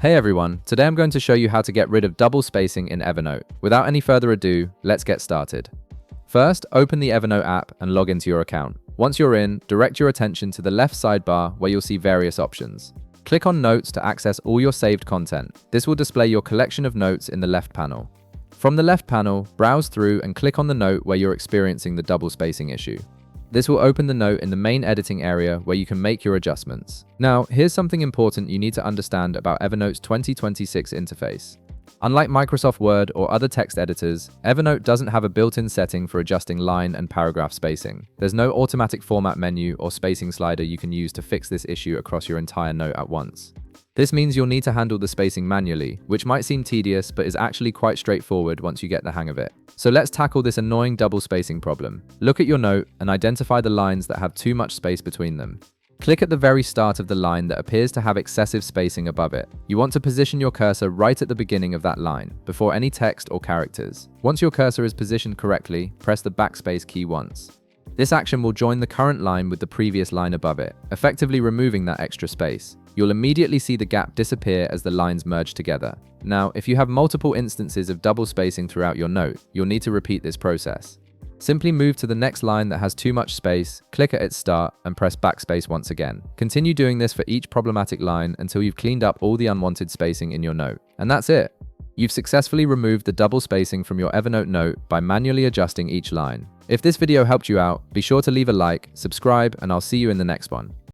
Hey everyone, today I'm going to show you how to get rid of double spacing in Evernote. Without any further ado, let's get started. First, open the Evernote app and log into your account. Once you're in, direct your attention to the left sidebar where you'll see various options. Click on Notes to access all your saved content. This will display your collection of notes in the left panel. From the left panel, browse through and click on the note where you're experiencing the double spacing issue. This will open the note in the main editing area where you can make your adjustments. Now, here's something important you need to understand about Evernote's 2026 interface. Unlike Microsoft Word or other text editors, Evernote doesn't have a built-in setting for adjusting line and paragraph spacing. There's no automatic format menu or spacing slider you can use to fix this issue across your entire note at once. This means you'll need to handle the spacing manually, which might seem tedious but is actually quite straightforward once you get the hang of it. So let's tackle this annoying double spacing problem. Look at your note and identify the lines that have too much space between them. Click at the very start of the line that appears to have excessive spacing above it. You want to position your cursor right at the beginning of that line, before any text or characters. Once your cursor is positioned correctly, press the backspace key once. This action will join the current line with the previous line above it, effectively removing that extra space. You'll immediately see the gap disappear as the lines merge together. Now, if you have multiple instances of double spacing throughout your note, you'll need to repeat this process. Simply move to the next line that has too much space, click at its start, and press backspace once again. Continue doing this for each problematic line until you've cleaned up all the unwanted spacing in your note. And that's it! You've successfully removed the double spacing from your Evernote note by manually adjusting each line. If this video helped you out, be sure to leave a like, subscribe, and I'll see you in the next one.